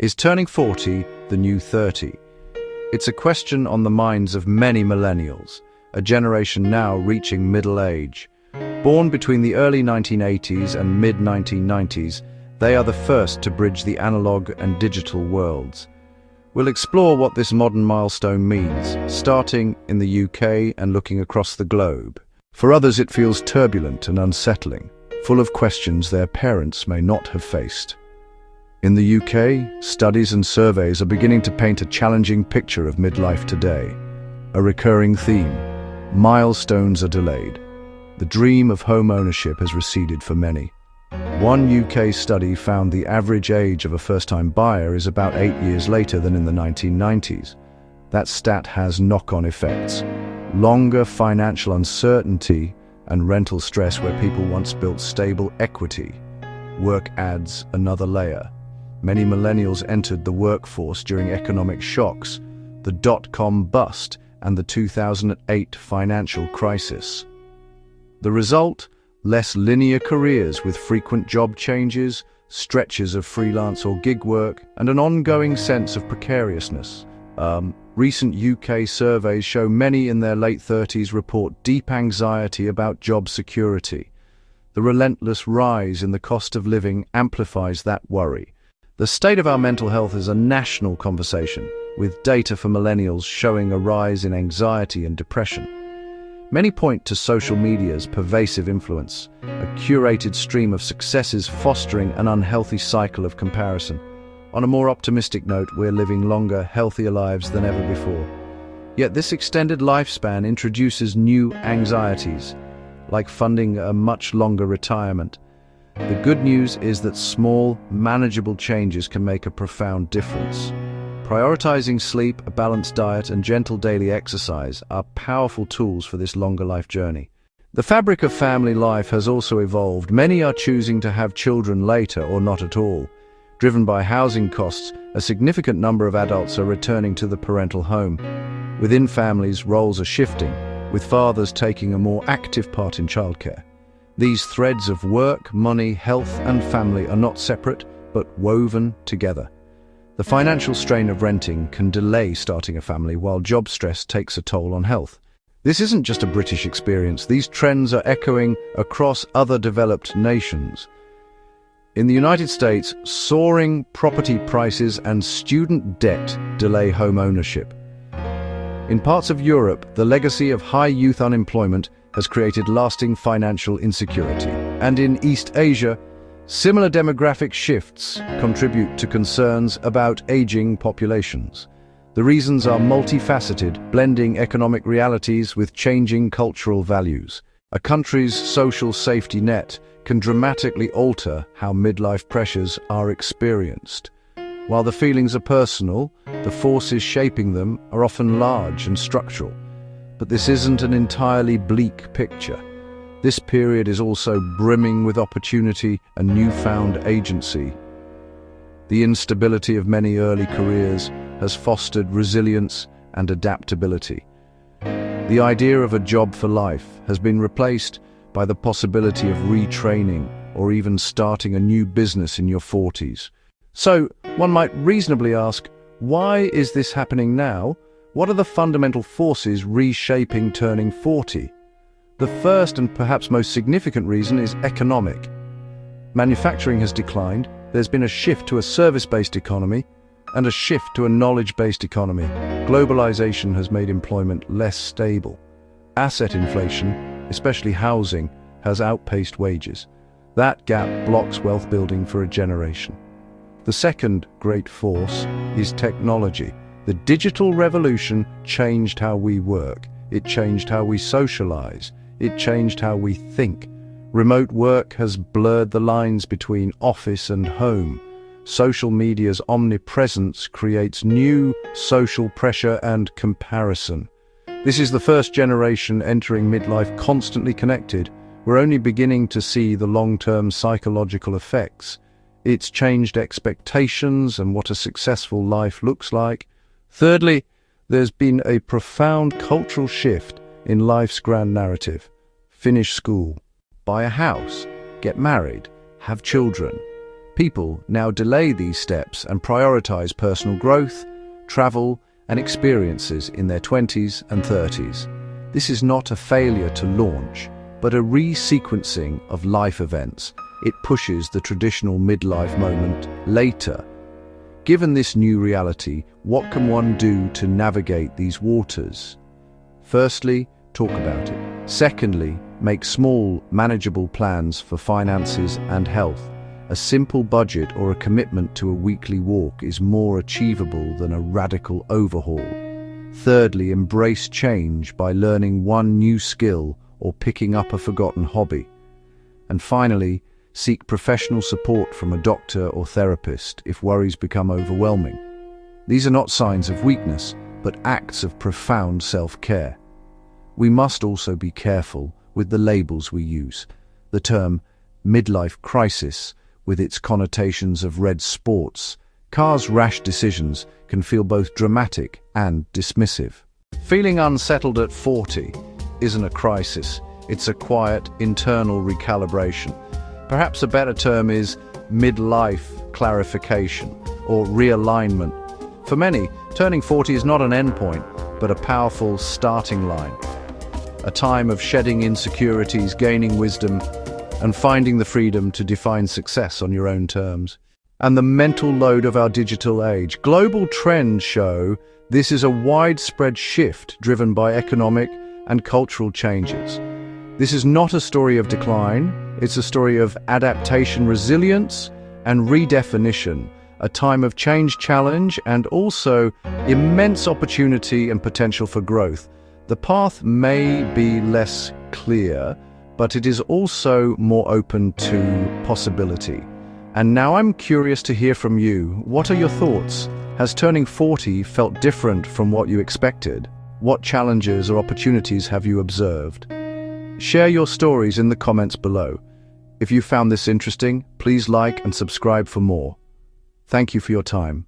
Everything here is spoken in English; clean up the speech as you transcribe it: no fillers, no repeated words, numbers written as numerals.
Is turning 40 the new 30? It's a question on the minds of many millennials, a generation now reaching middle age. Born between the early 1980s and mid-1990s, they are the first to bridge the analog and digital worlds. We'll explore what this modern milestone means, starting in the UK and looking across the globe. For others, it feels turbulent and unsettling, full of questions their parents may not have faced. In the UK, studies and surveys are beginning to paint a challenging picture of midlife today. A recurring theme: milestones are delayed. The dream of home ownership has receded for many. One UK study found the average age of a first-time buyer is about 8 years later than in the 1990s. That stat has knock-on effects. Longer financial uncertainty and rental stress where people once built stable equity. Work adds another layer. Many millennials entered the workforce during economic shocks, the dot-com bust and the 2008 financial crisis. The result? Less linear careers with frequent job changes, stretches of freelance or gig work, and an ongoing sense of precariousness. Recent UK surveys show many in their late 30s report deep anxiety about job security. The relentless rise in the cost of living amplifies that worry. The state of our mental health is a national conversation, with data for millennials showing a rise in anxiety and depression. Many point to social media's pervasive influence, a curated stream of successes fostering an unhealthy cycle of comparison. On a more optimistic note, we're living longer, healthier lives than ever before. Yet this extended lifespan introduces new anxieties, like funding a much longer retirement. The good news is that small, manageable changes can make a profound difference. Prioritizing sleep, a balanced diet, and gentle daily exercise are powerful tools for this longer life journey. The fabric of family life has also evolved. Many are choosing to have children later or not at all. Driven by housing costs, a significant number of adults are returning to the parental home. Within families, roles are shifting, with fathers taking a more active part in childcare. These threads of work, money, health, and family are not separate, but woven together. The financial strain of renting can delay starting a family, while job stress takes a toll on health. This isn't just a British experience. These trends are echoing across other developed nations. In the United States, soaring property prices and student debt delay home ownership. In parts of Europe, the legacy of high youth unemployment has created lasting financial insecurity. And in East Asia, similar demographic shifts contribute to concerns about aging populations. The reasons are multifaceted, blending economic realities with changing cultural values. A country's social safety net can dramatically alter how midlife pressures are experienced. While the feelings are personal, the forces shaping them are often large and structural. But this isn't an entirely bleak picture. This period is also brimming with opportunity and newfound agency. The instability of many early careers has fostered resilience and adaptability. The idea of a job for life has been replaced by the possibility of retraining or even starting a new business in your 40s. So, one might reasonably ask, why is this happening now? What are the fundamental forces reshaping turning 40? The first and perhaps most significant reason is economic. Manufacturing has declined, there's been a shift to a service-based economy, and a shift to a knowledge-based economy. Globalization has made employment less stable. Asset inflation, especially housing, has outpaced wages. That gap blocks wealth building for a generation. The second great force is technology. The digital revolution changed how we work. It changed how we socialize. It changed how we think. Remote work has blurred the lines between office and home. Social media's omnipresence creates new social pressure and comparison. This is the first generation entering midlife constantly connected. We're only beginning to see the long-term psychological effects. It's changed expectations and what a successful life looks like. Thirdly, there's been a profound cultural shift in life's grand narrative. Finish school, buy a house, get married, have children. People now delay these steps and prioritize personal growth, travel, and experiences in their 20s and 30s. This is not a failure to launch, but a resequencing of life events. It pushes the traditional midlife moment later. Given this new reality, what can one do to navigate these waters? Firstly, talk about it. Secondly, make small, manageable plans for finances and health. A simple budget or a commitment to a weekly walk is more achievable than a radical overhaul. Thirdly, embrace change by learning one new skill or picking up a forgotten hobby. And finally, seek professional support from a doctor or therapist if worries become overwhelming. These are not signs of weakness, but acts of profound self-care. We must also be careful with the labels we use. The term midlife crisis, with its connotations of red sports, cars' rash decisions can feel both dramatic and dismissive. Feeling unsettled at 40 isn't a crisis, it's a quiet, internal recalibration. Perhaps a better term is midlife clarification or realignment. For many, turning 40 is not an endpoint, but a powerful starting line. A time of shedding insecurities, gaining wisdom, and finding the freedom to define success on your own terms. And the mental load of our digital age. Global trends show this is a widespread shift driven by economic and cultural changes. This is not a story of decline, it's a story of adaptation, resilience, and redefinition, a time of change, challenge, and also immense opportunity and potential for growth. The path may be less clear, but it is also more open to possibility. And now I'm curious to hear from you. What are your thoughts? Has turning 40 felt different from what you expected? What challenges or opportunities have you observed? Share your stories in the comments below. If you found this interesting, please like and subscribe for more. Thank you for your time.